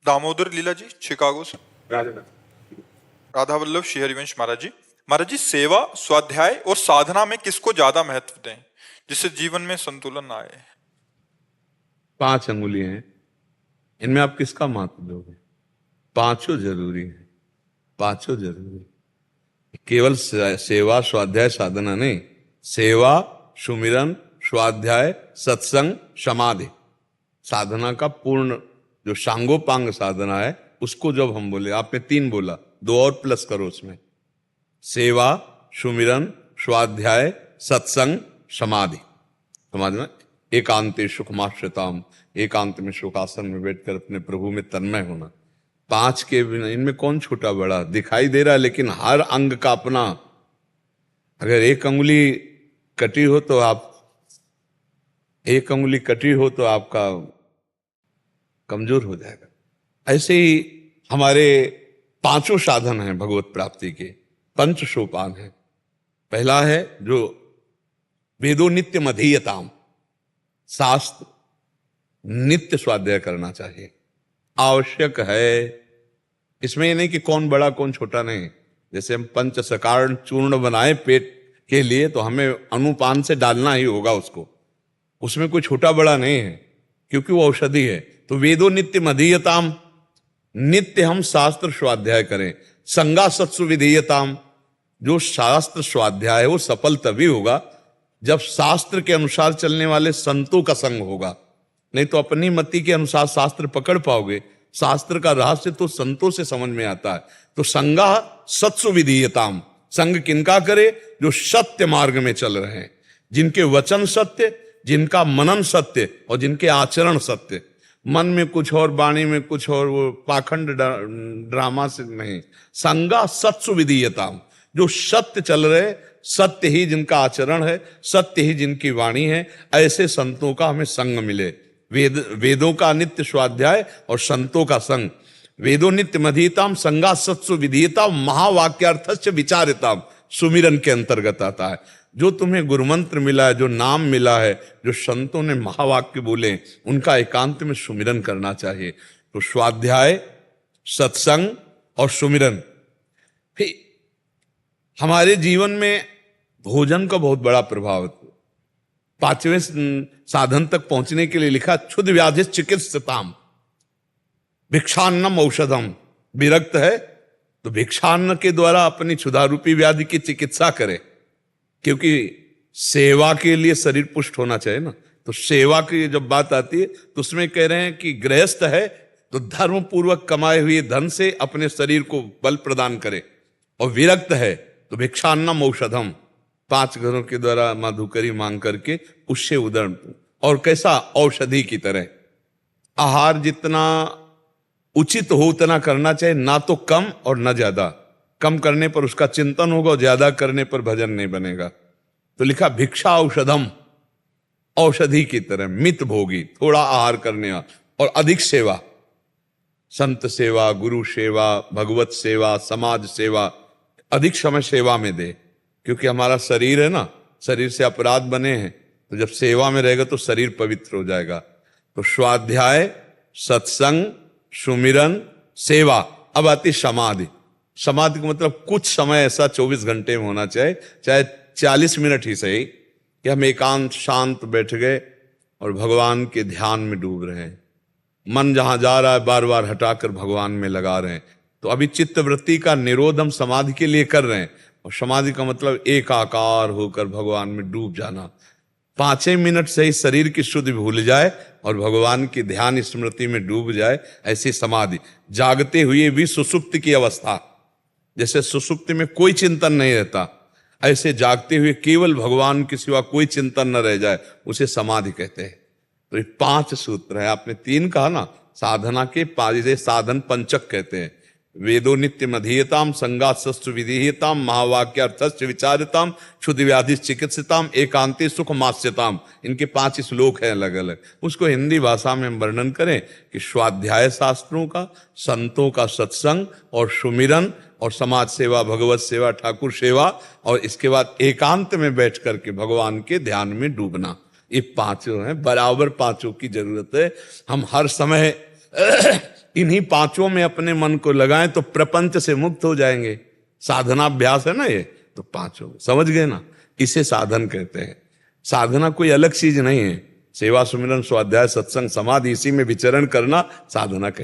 दामोदर लीला जी Chicago से। राजा राधा वल्लभ श्री हरिवंश महाराज जी। महाराज जी, सेवा, स्वाध्याय और साधना में किसको ज्यादा महत्व दें जिससे जीवन में संतुलन आए? 5 अंगुलियां हैं, इनमें आप किसका महत्व दोगे? पांचों जरूरी है, पांचों जरूरी है। केवल सेवा स्वाध्याय साधना नहीं, सेवा, सुमिरन, स्वाध्याय, सत्संग, समाधि, साधना का पूर्ण जो सांगोपांग साधना है, उसको जब हम बोले, आपने 3 बोला, 2 और प्लस करो उसमें, सेवा, सुमिरन, स्वाध्याय, सत्संग, समाधि। समाधि में एकांते सुखमाश्रिताम, एकांत में सुखासन में बैठकर अपने प्रभु में तन्मय होना। 5 के बिना इनमें कौन छोटा बड़ा दिखाई दे रहा है, लेकिन हर अंग का अपना। अगर एक अंगुली कटी हो तो आपका कमजोर हो जाएगा। ऐसे ही हमारे 5 साधन हैं भगवत प्राप्ति के, 5 सोपान हैं। पहला है जो वेदो नित्य मधीयताम, शास्त्र नित्य स्वाध्याय करना चाहिए, आवश्यक है। इसमें ये नहीं कि कौन बड़ा कौन छोटा, नहीं। जैसे हम पंच सकारण चूर्ण बनाए पेट के लिए, तो हमें अनुपान से डालना ही होगा उसको, उसमें कोई छोटा बड़ा नहीं है, क्योंकि वो औषधि है। तो वेदो नित्य मधीयताम, नित्य हम शास्त्र स्वाध्याय करें। संगा सत्सु विधीयताम, जो शास्त्र स्वाध्याय है वो सफल तभी होगा जब शास्त्र के अनुसार चलने वाले संतों का संग होगा। नहीं तो अपनी मति के अनुसार शास्त्र पकड़ पाओगे। शास्त्र का रहस्य तो संतों से समझ में आता है। तो संगा सत्सु विधीयताम, संग किनका करे? जो सत्य मार्ग में चल रहे हैं, जिनके वचन सत्य, जिनका मनन सत्य और जिनके आचरण सत्य। मन में कुछ और, वाणी में कुछ और, वो पाखंड ड्रामा से नहीं। संगा सत्सु विधीयताम, जो सत्य चल रहे, सत्य ही जिनका आचरण है, सत्य ही जिनकी वाणी है, ऐसे संतों का हमें संग मिले। वेदों का नित्य स्वाध्याय और संतों का संग। वेदों नित्य मधीयताम, संगा सत्सु विधीयताम, महावाक्यार्थस्य विचारिताम, सुमिरन के अंतर्गत आता है। जो तुम्हें गुरुमंत्र मिला है, जो नाम मिला है, जो संतों ने महावाक्य बोले, उनका एकांत में सुमिरन करना चाहिए। तो स्वाध्याय, सत्संग और सुमिरन। फिर हमारे जीवन में भोजन का बहुत बड़ा प्रभाव है। 5वें साधन तक पहुंचने के लिए लिखा, क्षुद्र व्याधि चिकित्सताम, भिक्षान्नम औषधम। विरक्त है तो भिक्षान्न के द्वारा अपनी क्षुधारूपी व्याधि की चिकित्सा करे, क्योंकि सेवा के लिए शरीर पुष्ट होना चाहिए ना। तो सेवा की जब बात आती है तो उसमें कह रहे हैं कि गृहस्थ है तो धर्म पूर्वक कमाए हुए धन से अपने शरीर को बल प्रदान करे, और विरक्त है तो भिक्षान्नम औषधम, 5 घरों के द्वारा मधुकरी मांग करके उससे उदर, और कैसा? औषधि की तरह। आहार जितना उचित हो उतना करना चाहिए, ना तो कम और ना ज्यादा। कम करने पर उसका चिंतन होगा और ज्यादा करने पर भजन नहीं बनेगा। तो लिखा भिक्षा औषधम, औषधि की तरह, मित भोगी, थोड़ा आहार करने और अधिक सेवा, संत सेवा, गुरु सेवा, भगवत सेवा, समाज सेवा, अधिक समय सेवा में दे। क्योंकि हमारा शरीर है ना, शरीर से अपराध बने हैं, तो जब सेवा में रहेगा तो शरीर पवित्र हो जाएगा। तो स्वाध्याय, सत्संग, सुमिरन, सेवा। अब आती समाधि। समाधि का मतलब कुछ समय ऐसा 24 घंटे में होना चाहिए, चाहे 40 मिनट ही सही, कि हम एकांत शांत बैठ गए और भगवान के ध्यान में डूब रहे हैं। मन जहां जा रहा है बार बार हटाकर भगवान में लगा रहे हैं। तो अभी चित्त वृत्ति का निरोध हम समाधि के लिए कर रहे हैं, और समाधि का मतलब एकाकार होकर भगवान में डूब जाना। 5 मिनट से ही शरीर की शुद्धि भूल जाए और भगवान की ध्यान स्मृति में डूब जाए, ऐसी समाधि। जागते हुए भी सुसुप्ति की अवस्था, जैसे सुसुप्ति में कोई चिंतन नहीं रहता, ऐसे जागते हुए केवल भगवान के सिवा कोई चिंतन न रह जाए, उसे समाधि कहते हैं। तो ये 5 सूत्र है। आपने 3 कहा ना, साधना के 5 साधन पंचक कहते हैं। वेदो नित्य मधीयताम, संगासस्तु विधीयताम, महावाक्यार्थस्य विचारिताम, क्षुद्र व्याधि चिकित्सिताम, एकांते सुख मास्यताम। इनके 5 श्लोक हैं अलग अलग। उसको हिंदी भाषा में हम वर्णन करें कि स्वाध्याय शास्त्रों का, संतों का सत्संग और सुमिरन और समाज सेवा, भगवत सेवा, ठाकुर सेवा, और इसके बाद एकांत में बैठ करके भगवान के ध्यान में डूबना। ये 5 हैं, बराबर 5 की जरूरत है। हम हर समय इन्हीं पांचों में अपने मन को लगाएं तो प्रपंच से मुक्त हो जाएंगे। साधनाभ्यास है ना ये, तो पांचों समझ गए ना, इसे साधन कहते हैं। साधना कोई अलग चीज नहीं है। सेवा, सुमिरन, स्वाध्याय, सत्संग, समाधि, इसी में विचरण करना साधना कहते हैं।